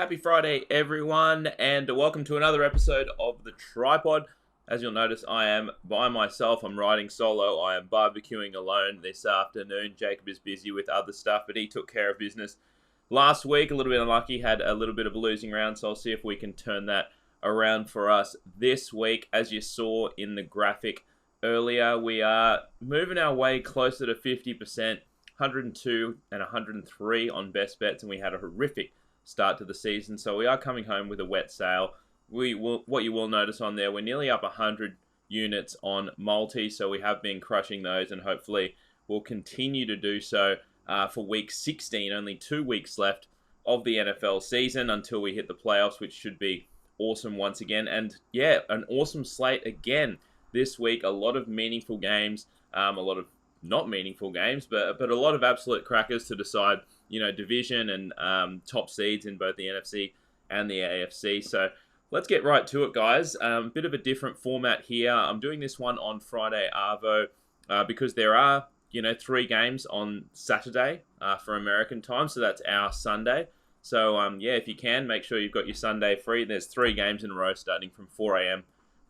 Happy Friday, everyone, and welcome to another episode of The Tripod. As you'll notice, I am by myself. I'm riding solo. I am barbecuing alone this afternoon. Jacob is busy with other stuff, but he took care of business last week. A little bit unlucky, had a little bit of a losing round, so I'll see if we can turn that around for us this week. As you saw in the graphic earlier, we are moving our way closer to 50%, 102 and 103 on best bets, and we had a horrific start to the season, so we are coming home with a wet sail. What you will notice on there, we're nearly up 100 units on multi, so we have been crushing those, and hopefully we'll continue to do so for week 16. Only 2 weeks left of the NFL season until we hit the playoffs, which should be awesome once again. And yeah, an awesome slate again this week. A lot of meaningful games, a lot of not meaningful games, but a lot of absolute crackers to decide, division and top seeds in both the NFC and the AFC. So let's get right to it, guys. Bit of a different format here. I'm doing this one on Friday Arvo because there are, 3 games on Saturday for American time. So that's our Sunday. So, if you can, make sure you've got your Sunday free. There's 3 games in a row starting from 4 a.m.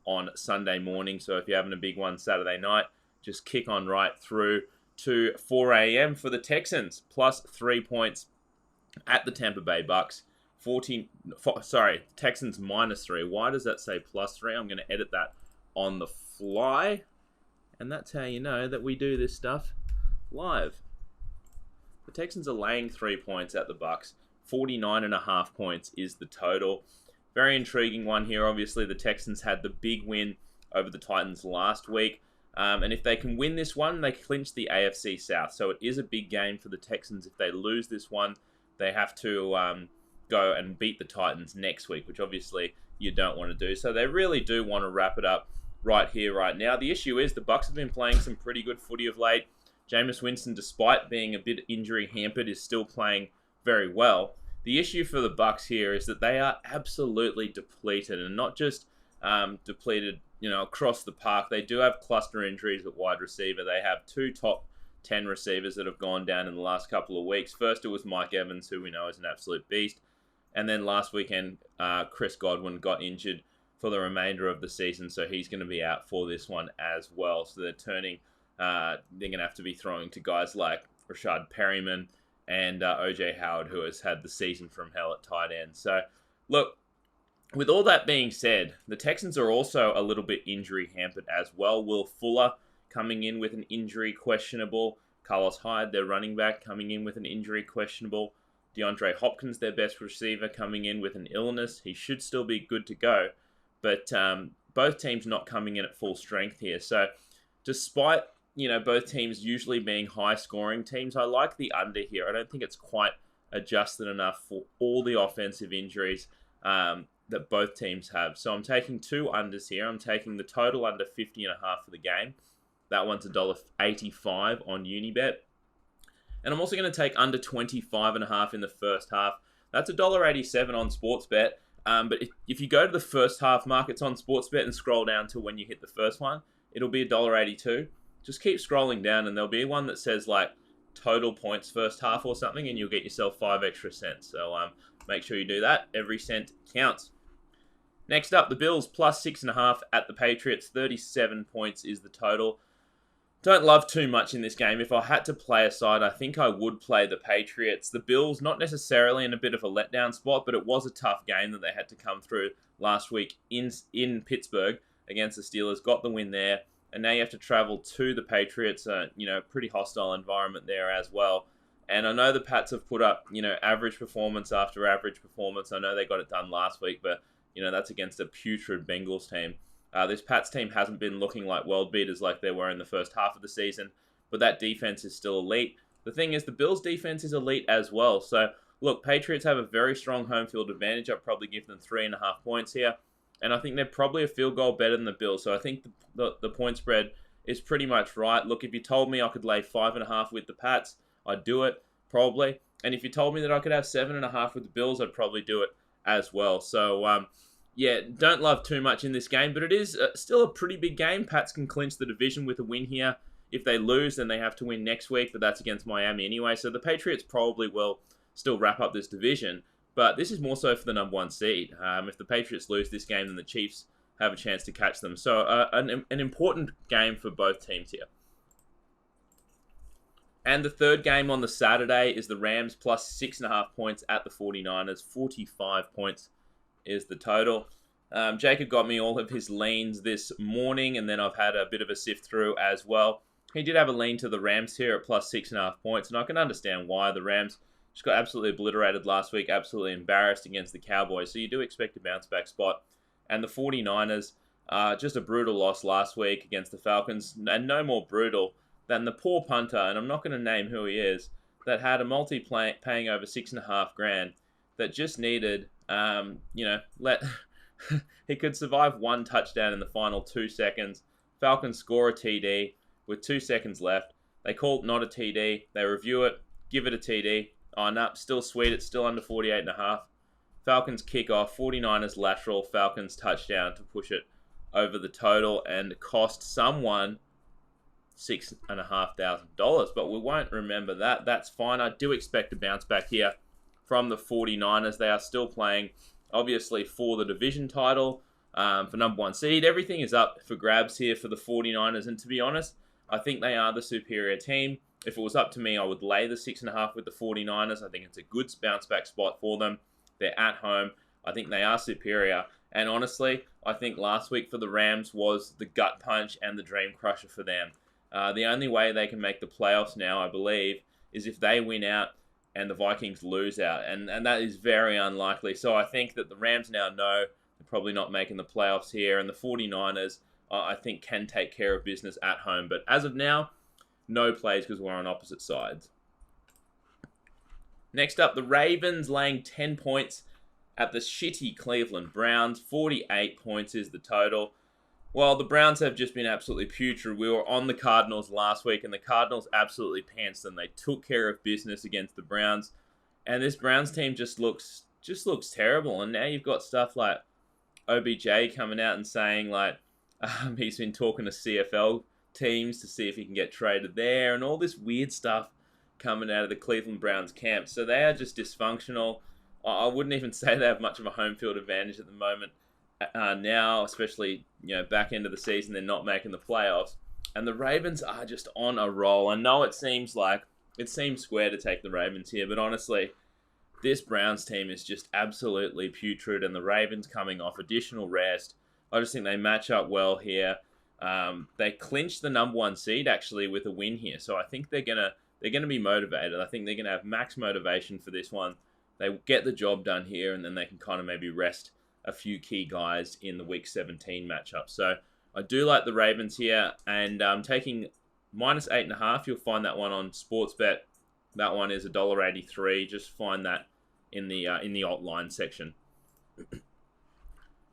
on Sunday morning. So if you're having a big one Saturday night, just kick on right through to 4 a.m. for the Texans, plus 3 points at the Tampa Bay Bucks. Texans minus 3. Why does that say plus 3? I'm going to edit that on the fly. And that's how you know that we do this stuff live. The Texans are laying 3 points at the Bucks. 49.5 points is the total. Very intriguing one here. Obviously, the Texans had the big win over the Titans last week. And if they can win this one, they clinch the AFC South. So it is a big game for the Texans. If they lose this one, they have to go and beat the Titans next week, which obviously you don't want to do. So they really do want to wrap it up right here, right now. The issue is the Bucs have been playing some pretty good footy of late. Jameis Winston, despite being a bit injury hampered, is still playing very well. The issue for the Bucs here is that they are absolutely depleted, and not just depleted across the park. They do have cluster injuries at wide receiver. They have 2 top 10 receivers that have gone down in the last couple of weeks. First, it was Mike Evans, who we know is an absolute beast. And then last weekend, Chris Godwin got injured for the remainder of the season, so he's going to be out for this one as well. So they're going to have to be throwing to guys like Rashad Perryman and OJ Howard, who has had the season from hell at tight end. So, look, with all that being said, the Texans are also a little bit injury hampered as well. Will Fuller coming in with an injury questionable. Carlos Hyde, their running back, coming in with an injury questionable. DeAndre Hopkins, their best receiver, coming in with an illness. He should still be good to go. But both teams not coming in at full strength here. So despite, both teams usually being high-scoring teams, I like the under here. I don't think it's quite adjusted enough for all the offensive injuries that both teams have. So I'm taking 2 unders here. I'm taking the total under 50.5 for the game. That one's $1.85 on Unibet. And I'm also going to take under 25.5 in the first half. That's $1.87 on Sportsbet. But if you go to the first half mark, it's on Sportsbet, and scroll down to when you hit the first one, it'll be $1.82. Just keep scrolling down, and there'll be one that says like total points first half or something, and you'll get yourself 5 extra cents. So make sure you do that. Every cent counts. Next up, the Bills plus 6.5 at the Patriots. 37 points is the total. Don't love too much in this game. If I had to play a side, I think I would play the Patriots. The Bills, not necessarily in a bit of a letdown spot, but it was a tough game that they had to come through last week in Pittsburgh against the Steelers. Got the win there. And now you have to travel to the Patriots. Pretty hostile environment there as well. And I know the Pats have put up, average performance after average performance. I know they got it done last week, but that's against a putrid Bengals team. This Pats team hasn't been looking like world beaters like they were in the first half of the season, but that defense is still elite. The thing is, the Bills' defense is elite as well. So, look, Patriots have a very strong home field advantage. I'd probably give them 3.5 points here, and I think they're probably a field goal better than the Bills. So I think the point spread is pretty much right. Look, if you told me I could lay 5.5 with the Pats, I'd do it, probably. And if you told me that I could have 7.5 with the Bills, I'd probably do it as well. So, don't love too much in this game, but it is still a pretty big game. Pats can clinch the division with a win here. If they lose, then they have to win next week, but that's against Miami anyway. So the Patriots probably will still wrap up this division. But this is more so for the number 1 seed. If the Patriots lose this game, then the Chiefs have a chance to catch them. So an important game for both teams here. And the third game on the Saturday is the Rams plus 6.5 points at the 49ers. 45 points is the total. Jacob got me all of his leans this morning, and then I've had a bit of a sift through as well. He did have a lean to the Rams here at plus 6.5 points, and I can understand why. The Rams just got absolutely obliterated last week, absolutely embarrassed against the Cowboys, so you do expect a bounce-back spot. And the 49ers, just a brutal loss last week against the Falcons, and no more brutal than the poor punter, and I'm not going to name who he is, that had a multi paying over $6,500 that just needed, he could survive one touchdown in the final 2 seconds. Falcons score a TD with 2 seconds left. They call it not a TD. They review it, give it a TD. Oh, no, still sweet. It's still under 48.5. Falcons kick off. 49ers lateral. Falcons touchdown to push it over the total and cost someone $6,500. But we won't remember that. That's fine. I do expect a bounce back here from the 49ers. They are still playing, obviously, for the division title, for number 1 seed. Everything is up for grabs here for the 49ers. And to be honest, I think they are the superior team. If it was up to me, I would lay the 6.5 with the 49ers. I think it's a good bounce back spot for them. They're at home. I think they are superior. And honestly, I think last week for the Rams was the gut punch and the dream crusher for them. The only way they can make the playoffs now, I believe, is if they win out and the Vikings lose out. And that is very unlikely. So I think that the Rams now know they're probably not making the playoffs here. And the 49ers, I think, can take care of business at home. But as of now, no plays because we're on opposite sides. Next up, the Ravens laying 10 points at the shitty Cleveland Browns. 48 points is the total. Well, the Browns have just been absolutely putrid. We were on the Cardinals last week, and the Cardinals absolutely pantsed them. They took care of business against the Browns, and this Browns team just looks terrible. And now you've got stuff like OBJ coming out and saying he's been talking to CFL teams to see if he can get traded there, and all this weird stuff coming out of the Cleveland Browns camp. So they are just dysfunctional. I wouldn't even say they have much of a home field advantage at the moment. Now, especially back end of the season, they're not making the playoffs, and the Ravens are just on a roll. I know it seems square to take the Ravens here, but honestly, this Browns team is just absolutely putrid, and the Ravens coming off additional rest. I just think they match up well here. They clinched the number 1 seed actually with a win here, so I think they're gonna be motivated. I think they're gonna have max motivation for this one. They get the job done here, and then they can kind of maybe rest a few key guys in the Week 17 matchup. So I do like the Ravens here, and taking minus 8.5. You'll find that one on Sportsbet. That one is $1.83. Just find that in the alt line section.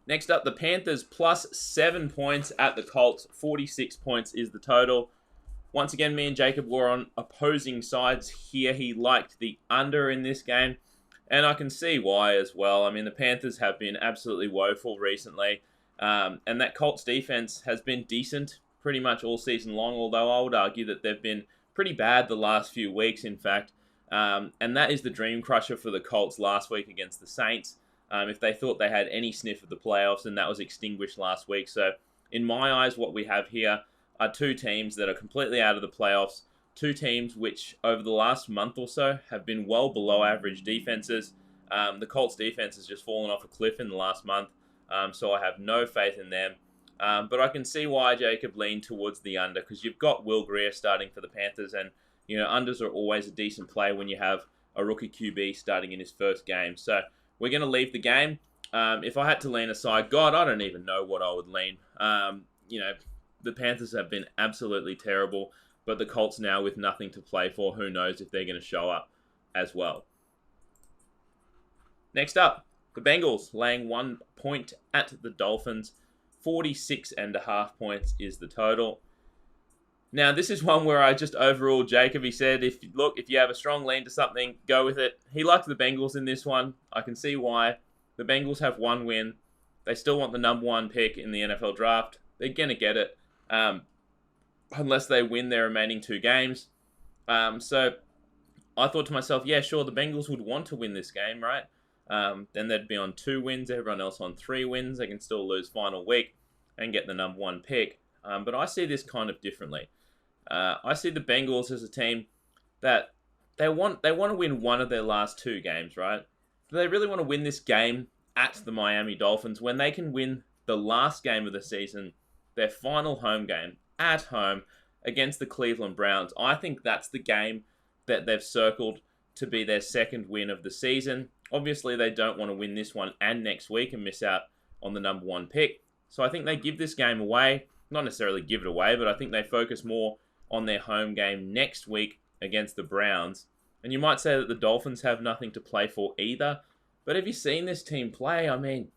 Next up, the Panthers plus 7 points at the Colts. 46 points is the total. Once again, me and Jacob were on opposing sides here. He liked the under in this game, and I can see why as well. I mean, the Panthers have been absolutely woeful recently, and that Colts defense has been decent pretty much all season long, although I would argue that they've been pretty bad the last few weeks, in fact. And that is the dream crusher for the Colts last week against the Saints. If they thought they had any sniff of the playoffs, and that was extinguished last week. So in my eyes, what we have here are two teams that are completely out of the playoffs, two teams which over the last month or so have been well below average defenses. The Colts defense has just fallen off a cliff in the last month, so I have no faith in them. But I can see why Jacob leaned towards the under, because you've got Will Grier starting for the Panthers, and unders are always a decent play when you have a rookie QB starting in his first game. So we're going to leave the game. If I had to lean aside, God, I don't even know what I would lean. The Panthers have been absolutely terrible, but the Colts now with nothing to play for, who knows if they're going to show up as well. Next up, the Bengals laying 1 point at the Dolphins. 46.5 points is the total. Now, this is one where I just overruled Jacob. He said, if you have a strong lean to something, go with it. He liked the Bengals in this one. I can see why. The Bengals have one win. They still want the number 1 pick in the NFL draft. They're going to get it, unless they win their remaining 2 games. So I thought to myself, yeah, sure, the Bengals would want to win this game, right? then they'd be on 2 wins, everyone else on 3 wins. They can still lose final week and get the number 1 pick. But I see this kind of differently. I see the Bengals as a team that they want to win one of their last 2 games, right? They really want to win this game at the Miami Dolphins when they can win the last game of the season, their final home game at home against the Cleveland Browns. I think that's the game that they've circled to be their second win of the season. Obviously, they don't want to win this one and next week and miss out on the number 1 pick. So I think they give this game away. Not necessarily give it away, but I think they focus more on their home game next week against the Browns. And you might say that the Dolphins have nothing to play for either. But have you seen this team play? I mean,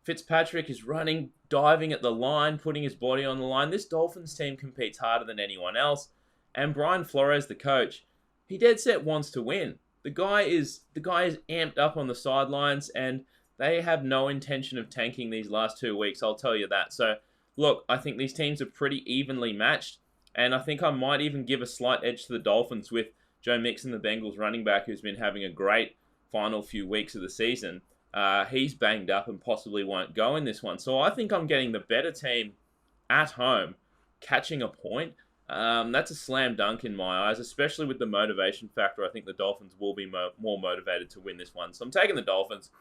Fitzpatrick is running, diving at the line, putting his body on the line. This Dolphins team competes harder than anyone else. And Brian Flores, the coach, he dead set wants to win. The guy is amped up on the sidelines, and they have no intention of tanking these last 2 weeks, I'll tell you that. So, look, I think these teams are pretty evenly matched, and I think I might even give a slight edge to the Dolphins with Joe Mixon, the Bengals running back, who's been having a great final few weeks of the season. He's banged up and possibly won't go in this one. So I think I'm getting the better team at home, catching a point. That's a slam dunk in my eyes, especially with the motivation factor. I think the Dolphins will be more motivated to win this one. So I'm taking the Dolphins.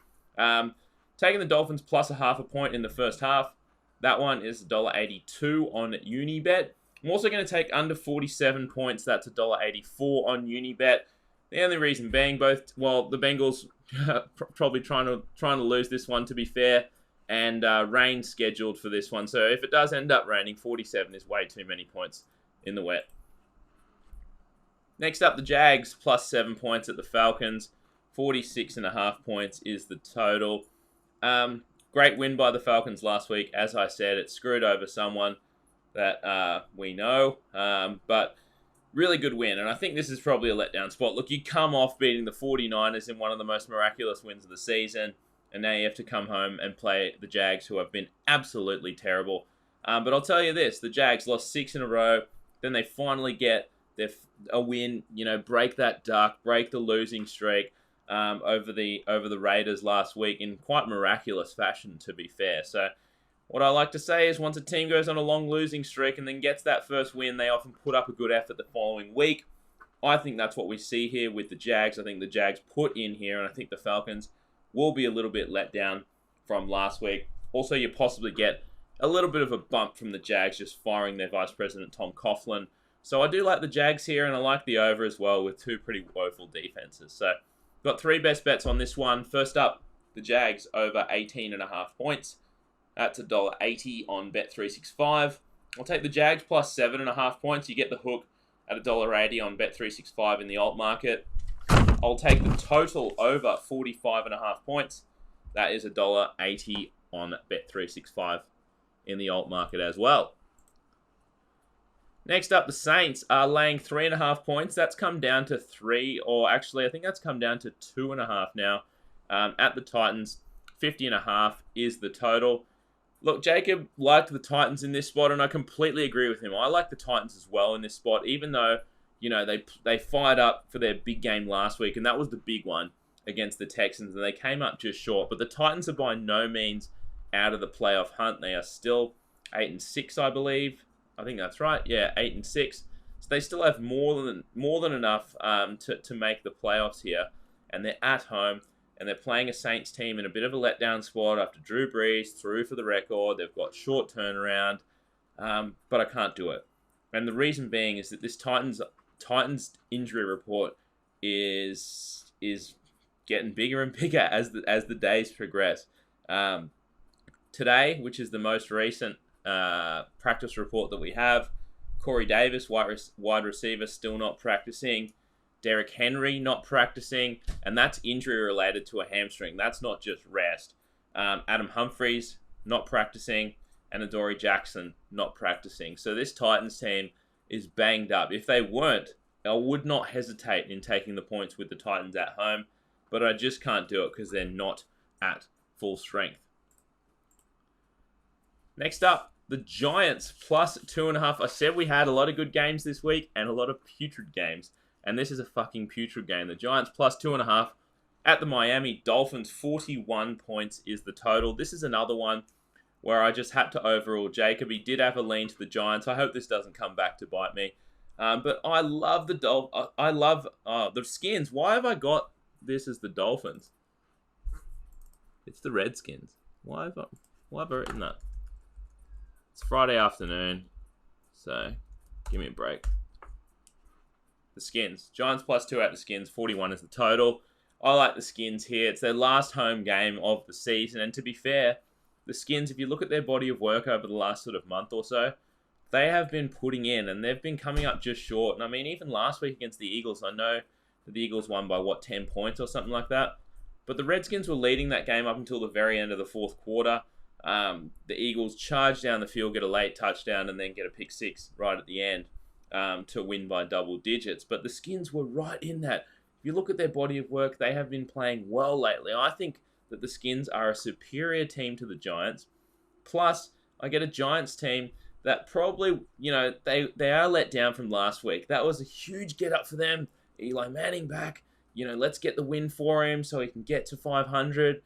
Taking the Dolphins plus a half a point in the first half. That one is $1.82 on Unibet. I'm also going to take under 47 points. That's $1.84 on Unibet. The only reason being the Bengals probably trying to lose this one, to be fair, and rain scheduled for this one. So if it does end up raining, 47 is way too many points in the wet. Next up, the Jags plus 7 points at the Falcons. 46.5 points is the total. Great win by the Falcons last week. As I said, it screwed over someone that we know, but really good win. And I think this is probably a letdown spot. Look, you come off beating the 49ers in one of the most miraculous wins of the season, and now you have to come home and play the Jags, who have been absolutely terrible. But I'll tell you this, the Jags lost 6 in a row. Then they finally get a win, break that duck, break the losing streak over the Raiders last week in quite miraculous fashion, to be fair. So what I like to say is once a team goes on a long losing streak and then gets that first win, they often put up a good effort the following week. I think that's what we see here with the Jags. I think the Jags put in here, and I think the Falcons will be a little bit let down from last week. Also, you possibly get a little bit of a bump from the Jags just firing their Vice President Tom Coughlin. So I do like the Jags here, and I like the over as well with 2 pretty woeful defenses. So got 3 best bets on this one. First up, the Jags over 18.5 points. That's $1.80 on Bet365. I'll take the Jags plus 7.5 points. You get the hook at $1.80 on Bet365 in the alt market. I'll take the total over 45.5 points. That is $1.80 on Bet365 in the alt market as well. Next up, the Saints are laying 3.5 points. That's come down to 3, or actually I think that's come down to 2.5 now. At the Titans, 50.5 is the total. Look, Jacob liked the Titans in this spot, and I completely agree with him. I like the Titans as well in this spot, even though they fired up for their big game last week, and that was the big one against the Texans, and they came up just short. But the Titans are by no means out of the playoff hunt. They are still 8-6, I believe. I think that's right. Yeah, 8-6. So they still have more than enough to make the playoffs here, and they're at home. And they're playing a Saints team in a bit of a letdown spot after Drew Brees threw for the record. They've got short turnaround, but I can't do it. And the reason being is that this Titans injury report is getting bigger and bigger as the days progress. Today, which is the most recent practice report that we have, Corey Davis, wide receiver, still not practicing. Derrick Henry not practicing, and that's injury related to a hamstring. That's not just rest. Adam Humphries not practicing, and Adoree Jackson not practicing. So this Titans team is banged up. If they weren't, I would not hesitate in taking the points with the Titans at home, but I just can't do it because they're not at full strength. Next up, the Giants plus 2.5. I said we had a lot of good games this week and a lot of putrid games. And this is a fucking putrid game. The Giants plus 2.5 At the Miami Dolphins, 41 points is the total. This is another one where I just had to overrule Jacob. He did have a lean to the Giants. I hope this doesn't come back to bite me. But I love the I love the Skins. Why have I got this as the Dolphins? It's the Redskins. Why have I written that? It's Friday afternoon, so give me a break. The Skins. Giants +2 at the Skins. 41 is the total. I like the Skins here. It's their last home game of the season. And to be fair, the Skins, if you look at their body of work over the last sort of month or so, they have been putting in and they've been coming up just short. And I mean, even last week against the Eagles, I know that the Eagles won by, 10 points or something like that. But the Redskins were leading that game up until the very end of the fourth quarter. The Eagles charge down the field, get a late touchdown, and then get a pick six right at the end to win by double digits. But the Skins were right in that. If you look at their body of work, they have been playing well lately. I think that the Skins are a superior team to the Giants. Plus, I get a Giants team that probably, they are let down from last week. That was a huge get up for them. Eli Manning back. Let's get the win for him so he can get to 500.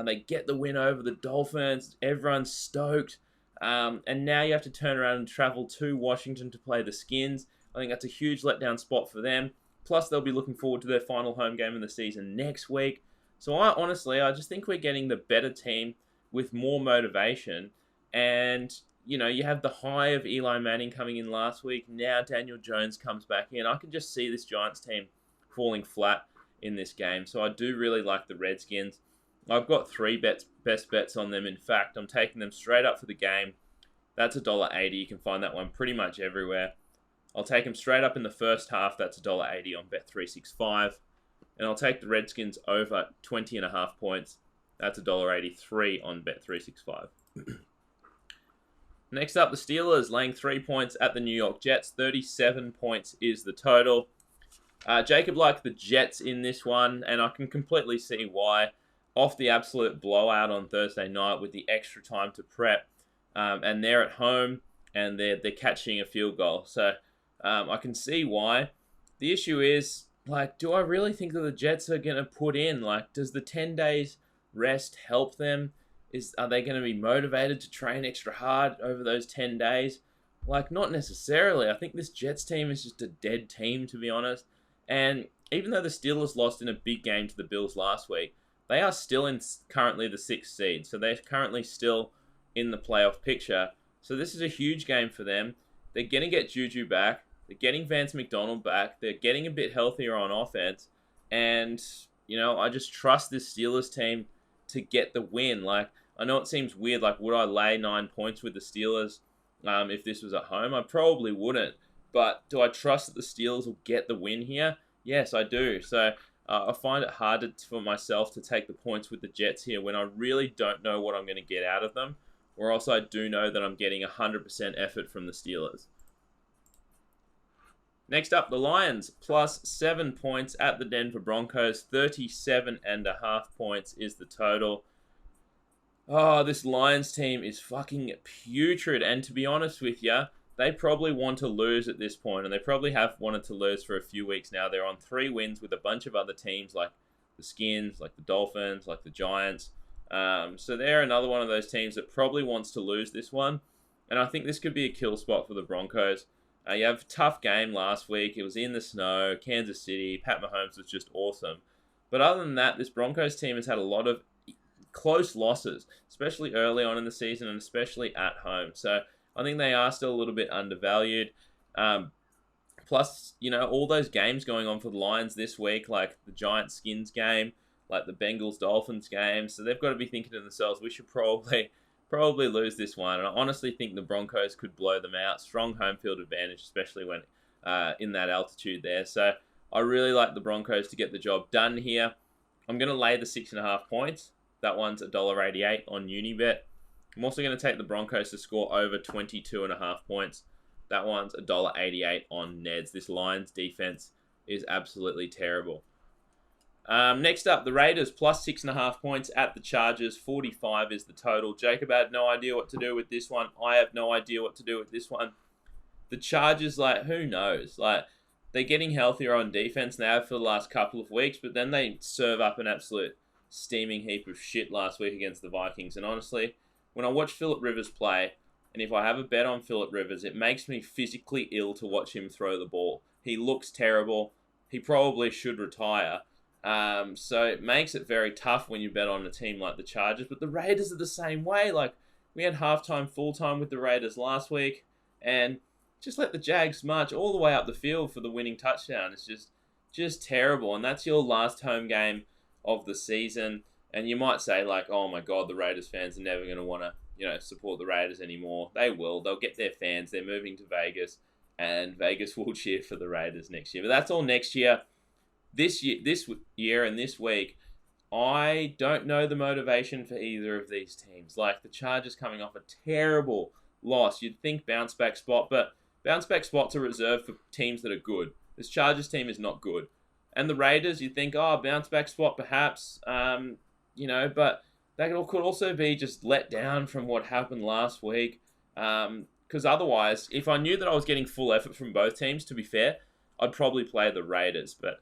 They get the win over the Dolphins. Everyone's stoked. And now you have to turn around and travel to Washington to play the Skins. I think that's a huge letdown spot for them. Plus, they'll be looking forward to their final home game of the season next week. So I just think we're getting the better team with more motivation. And, you have the high of Eli Manning coming in last week. Now Daniel Jones comes back in. I can just see this Giants team falling flat in this game. So I do really like the Redskins. I've got 3 best bets on them. In fact, I'm taking them straight up for the game. That's $1.80. You can find that one pretty much everywhere. I'll take them straight up in the first half. That's $1.80 on Bet365. And I'll take the Redskins over 20.5 points. That's $1.83 on Bet365. Next up, the Steelers laying 3 points at the New York Jets. 37 points is the total. Jacob liked the Jets in this one, and I can completely see why. Off the absolute blowout on Thursday night with the extra time to prep. And they're at home, and they're catching a field goal. So I can see why. The issue is, do I really think that the Jets are going to put in? Does the 10 days rest help them? Are they going to be motivated to train extra hard over those 10 days? Not necessarily. I think this Jets team is just a dead team, to be honest. And even though the Steelers lost in a big game to the Bills last week, they are still in currently the 6th seed. So they're currently still in the playoff picture. So this is a huge game for them. They're going to get Juju back. They're getting Vance McDonald back. They're getting a bit healthier on offense. And, I just trust this Steelers team to get the win. I know it seems weird. Would I lay 9 points with the Steelers if this was at home? I probably wouldn't. But do I trust that the Steelers will get the win here? Yes, I do. So I find it harder for myself to take the points with the Jets here when I really don't know what I'm going to get out of them. Or else I do know that I'm getting 100% effort from the Steelers. Next up, the Lions, +7 points at the Denver Broncos. 37.5 points is the total. Oh, this Lions team is fucking putrid. And to be honest with you, they probably want to lose at this point. And they probably have wanted to lose for a few weeks now. They're on 3 wins with a bunch of other teams like the Skins, like the Dolphins, like the Giants. So they're another one of those teams that probably wants to lose this one. And I think this could be a kill spot for the Broncos. You have a tough game last week. It was in the snow, Kansas City. Pat Mahomes was just awesome. But other than that, this Broncos team has had a lot of close losses, especially early on in the season and especially at home. So I think they are still a little bit undervalued. Plus, all those games going on for the Lions this week, like the Giants-Skins game, like the Bengals-Dolphins game. So they've got to be thinking to themselves, we should probably lose this one. And I honestly think the Broncos could blow them out. Strong home field advantage, especially when in that altitude there. So I really like the Broncos to get the job done here. I'm going to lay the 6.5 points. That one's $1.88 on Unibet. I'm also going to take the Broncos to score over 22.5 points. That one's $1.88 on Neds. This Lions defense is absolutely terrible. Next up, the Raiders +6.5 points at the Chargers. 45 is the total. Jacob had no idea what to do with this one. I have no idea what to do with this one. The Chargers, who knows? they're getting healthier on defense now for the last couple of weeks, but then they serve up an absolute steaming heap of shit last week against the Vikings. And honestly, when I watch Phillip Rivers play, and if I have a bet on Phillip Rivers, it makes me physically ill to watch him throw the ball. He looks terrible. He probably should retire. So it makes it very tough when you bet on a team like the Chargers. But the Raiders are the same way. Like, we had halftime, full-time with the Raiders last week, and just let the Jags march all the way up the field for the winning touchdown. It's just terrible. And that's your last home game of the season. And you might say, like, oh my God, the Raiders fans are never going to want to, support the Raiders anymore. They will. They'll get their fans. They're moving to Vegas, and Vegas will cheer for the Raiders next year. But that's all next year. This year and this week, I don't know the motivation for either of these teams. Like, the Chargers coming off a terrible loss. You'd think bounce back spot, but bounce back spots are reserved for teams that are good. This Chargers team is not good. And the Raiders, you think, bounce back spot perhaps, but that could also be just let down from what happened last week. Because otherwise, if I knew that I was getting full effort from both teams, to be fair, I'd probably play the Raiders. But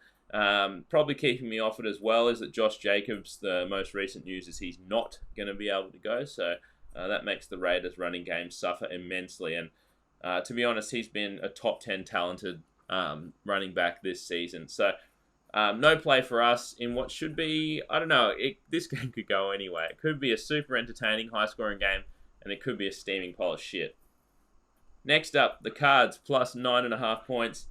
probably keeping me off it as well is that Josh Jacobs, the most recent news is he's not going to be able to go. So that makes the Raiders running game suffer immensely. And to be honest, he's been a top 10 talented running back this season. So no play for us in what should be, I don't know, this game could go anyway. It could be a super entertaining, high-scoring game, and it could be a steaming pile of shit. Next up, the Cards plus 9.5 points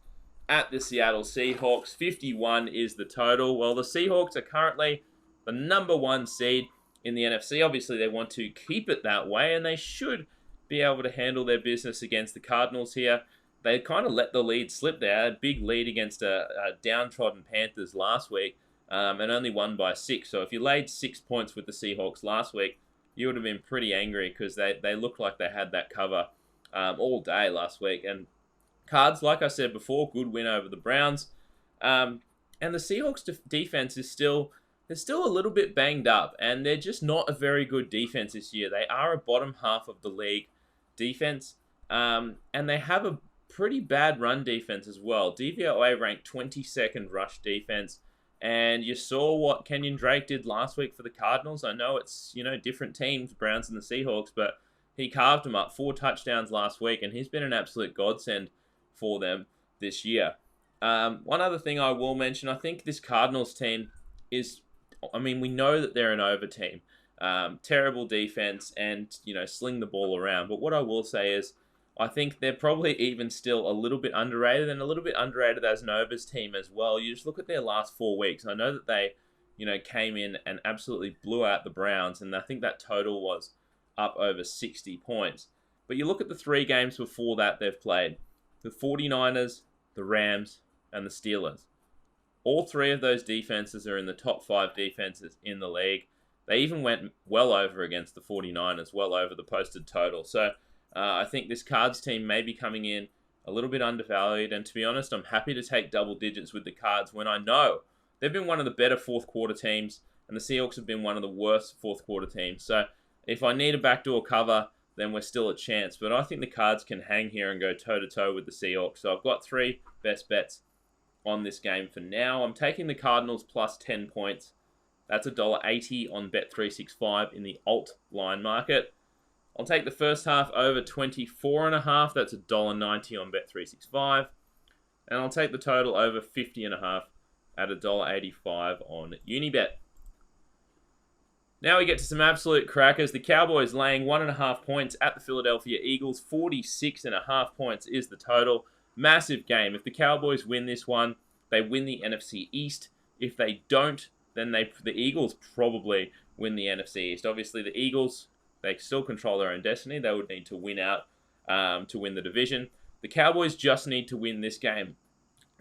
at the Seattle Seahawks. 51 is the total. Well, the Seahawks are currently the number 1 seed in the NFC. Obviously, they want to keep it that way, and they should be able to handle their business against the Cardinals here. They kind of let the lead slip there. A big lead against a downtrodden Panthers last week, and only won by 6. So if you laid 6 points with the Seahawks last week, you would have been pretty angry because they looked like they had that cover all day last week. And Cards, like I said before, good win over the Browns. And the Seahawks defense is still a little bit banged up, and they're just not a very good defense this year. They are a bottom half of the league defense, and they have a pretty bad run defense as well. DVOA ranked 22nd rush defense, and you saw what Kenyon Drake did last week for the Cardinals. I know it's, different teams, Browns and the Seahawks, but he carved them up. 4 touchdowns last week, and he's been an absolute godsend for them this year. One other thing I will mention, I think this Cardinals team is, we know that they're an over team. Terrible defense and, sling the ball around. But what I will say is, I think they're probably even still a little bit underrated, and a little bit underrated as an overs team as well. You just look at their last 4 weeks. I know that they, came in and absolutely blew out the Browns, and I think that total was up over 60 points. But you look at the 3 games before that they've played. The 49ers, the Rams, and the Steelers. All 3 of those defenses are in the top 5 defenses in the league. They even went well over against the 49ers, well over the posted total. So I think this Cards team may be coming in a little bit undervalued. And to be honest, I'm happy to take double digits with the Cards when I know they've been one of the better fourth quarter teams, and the Seahawks have been one of the worst fourth quarter teams. So if I need a backdoor cover, then we're still a chance. But I think the Cards can hang here and go toe-to-toe with the Seahawks. So I've got 3 best bets on this game for now. I'm taking the Cardinals plus 10 points. That's $1.80 on Bet365 in the alt line market. I'll take the first half over 24.5. That's $1.90 on Bet365. And I'll take the total over 50.5 at $1.85 on Unibet. Now we get to some absolute crackers. The Cowboys laying 1.5 points at the Philadelphia Eagles. 46.5 points is the total. Massive game. If the Cowboys win this one, they win the NFC East. If they don't, then the Eagles probably win the NFC East. Obviously, the Eagles, they still control their own destiny. They would need to win out to win the division. The Cowboys just need to win this game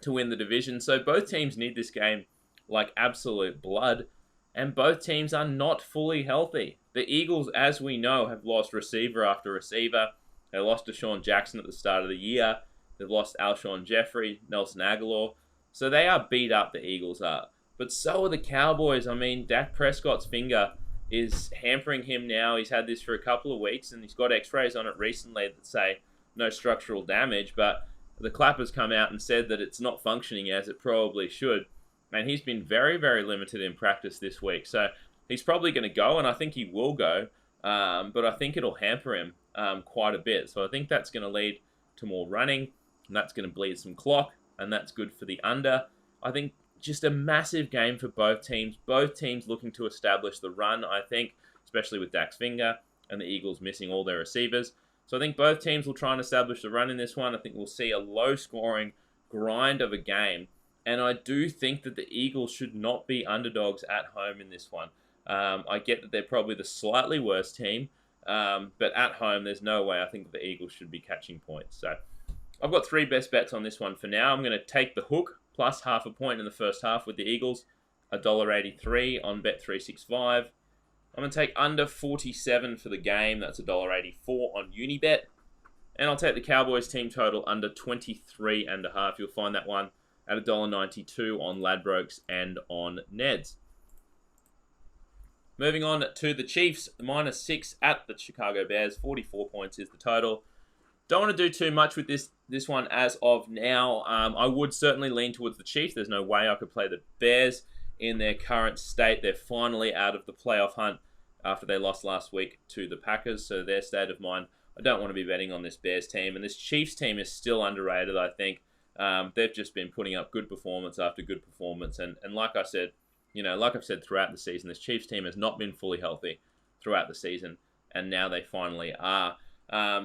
to win the division. So both teams need this game like absolute blood. And both teams are not fully healthy. The Eagles, as we know, have lost receiver after receiver. They lost Deshaun Jackson at the start of the year. They've lost Alshon Jeffrey, Nelson Aguilar. So they are beat up, the Eagles are. But so are the Cowboys. Dak Prescott's finger is hampering him now. He's had this for a couple of weeks, and he's got x-rays on it recently that say no structural damage. But the clapper's come out and said that it's not functioning as it probably should. And he's been very, very limited in practice this week. So he's probably going to go, and I think he will go. But I think it'll hamper him quite a bit. So I think that's going to lead to more running, and that's going to bleed some clock, and that's good for the under. I think just a massive game for both teams. Both teams looking to establish the run, I think, especially with Dak's finger and the Eagles missing all their receivers. So I think both teams will try and establish the run in this one. I think we'll see a low-scoring grind of a game. And I do think that the Eagles should not be underdogs at home in this one. I get that they're probably the slightly worse team, but at home, there's no way I think that the Eagles should be catching points. So I've got 3 best bets on this one for now. I'm going to take the hook plus half a point in the first half with the Eagles, $1.83 on Bet365. I'm going to take under 47 for the game. That's $1.84 on Unibet. And I'll take the Cowboys team total under 23.5. You'll find that one at $1.92 on Ladbrokes and on Neds. Moving on to the Chiefs, -6 at the Chicago Bears. 44 points is the total. Don't want to do too much with this one as of now. I would certainly lean towards the Chiefs. There's no way I could play the Bears in their current state. They're finally out of the playoff hunt after they lost last week to the Packers. So their state of mind, I don't want to be betting on this Bears team. And this Chiefs team is still underrated, I think. They've just been putting up good performance after good performance. And like I said, like I've said throughout the season, this Chiefs team has not been fully healthy throughout the season. And now they finally are.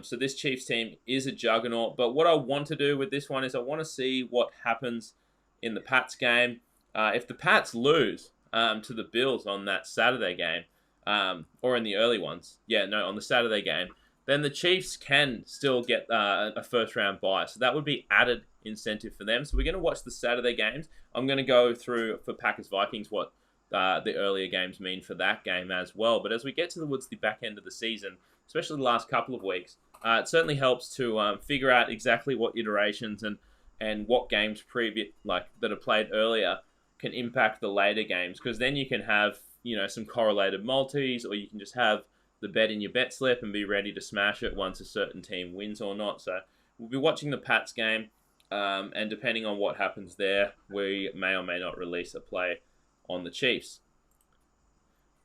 So this Chiefs team is a juggernaut. But what I want to do with this one is I want to see what happens in the Pats game. If the Pats lose to the Bills on that Saturday game, or in the early ones, on the Saturday game, then the Chiefs can still get a first-round bye. So that would be added incentive for them. So we're going to watch the Saturday games. I'm going to go through, for Packers-Vikings, what the earlier games mean for that game as well. But as we get towards the back end of the season, especially the last couple of weeks, it certainly helps to figure out exactly what iterations and what games that are played earlier can impact the later games. Because then you can have some correlated multis, or you can just have the bet in your bet slip and be ready to smash it once a certain team wins or not. So we'll be watching the Pats game, and depending on what happens there, we may or may not release a play on the Chiefs.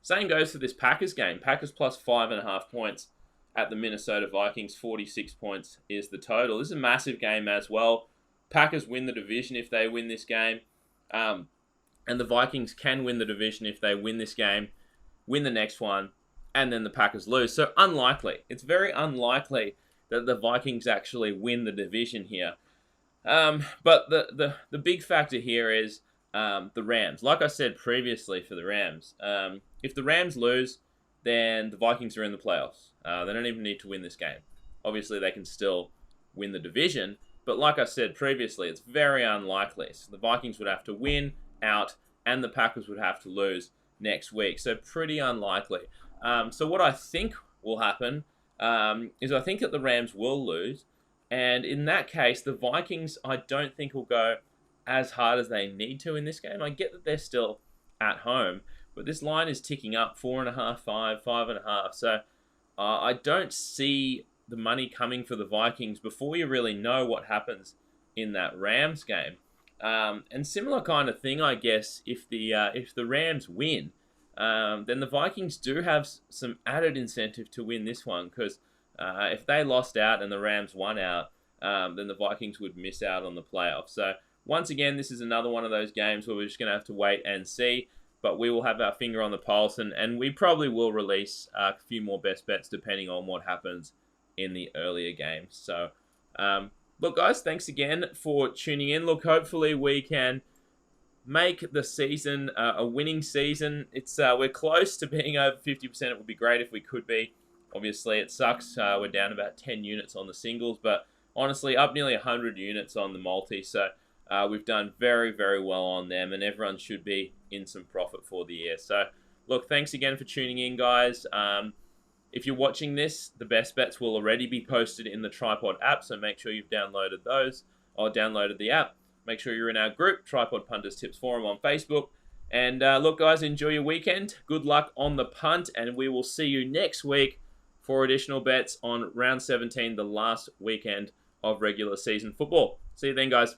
Same goes for this Packers game. Packers plus 5.5 points at the Minnesota Vikings. 46 points is the total. This is a massive game as well. Packers win the division if they win this game. And the Vikings can win the division if they win this game, win the next one, and then the Packers lose. So unlikely. It's very unlikely that the Vikings actually win the division here. But the big factor here is the Rams. Like I said previously for the Rams, if the Rams lose, then the Vikings are in the playoffs. They don't even need to win this game. Obviously, they can still win the division. But like I said previously, it's very unlikely. So the Vikings would have to win out, and the Packers would have to lose next week. So pretty unlikely. So what I think will happen is I think that the Rams will lose. And in that case, the Vikings, I don't think will go as hard as they need to in this game. I get that they're still at home, but this line is ticking up 4.5, 5, 5.5. So I don't see the money coming for the Vikings before you really know what happens in that Rams game. And similar kind of thing, I guess, if the Rams win, then the Vikings do have some added incentive to win this one, because if they lost out and the Rams won out, then the Vikings would miss out on the playoffs. So once again, this is another one of those games where we're just going to have to wait and see, but we will have our finger on the pulse, and we probably will release a few more best bets depending on what happens in the earlier games. So look, guys, thanks again for tuning in. Look, hopefully we can make the season a winning season. We're close to being over 50%. It would be great if we could be. Obviously, it sucks. We're down about 10 units on the singles, but honestly, up nearly 100 units on the multi. So we've done very, very well on them, and everyone should be in some profit for the year. So look, thanks again for tuning in, guys. If you're watching this, the best bets will already be posted in the Tripod app, so make sure you've downloaded those or downloaded the app. Make sure you're in our group, Tripod Punters Tips Forum on Facebook. And look, guys, enjoy your weekend. Good luck on the punt, and we will see you next week for additional bets on round 17, the last weekend of regular season football. See you then, guys.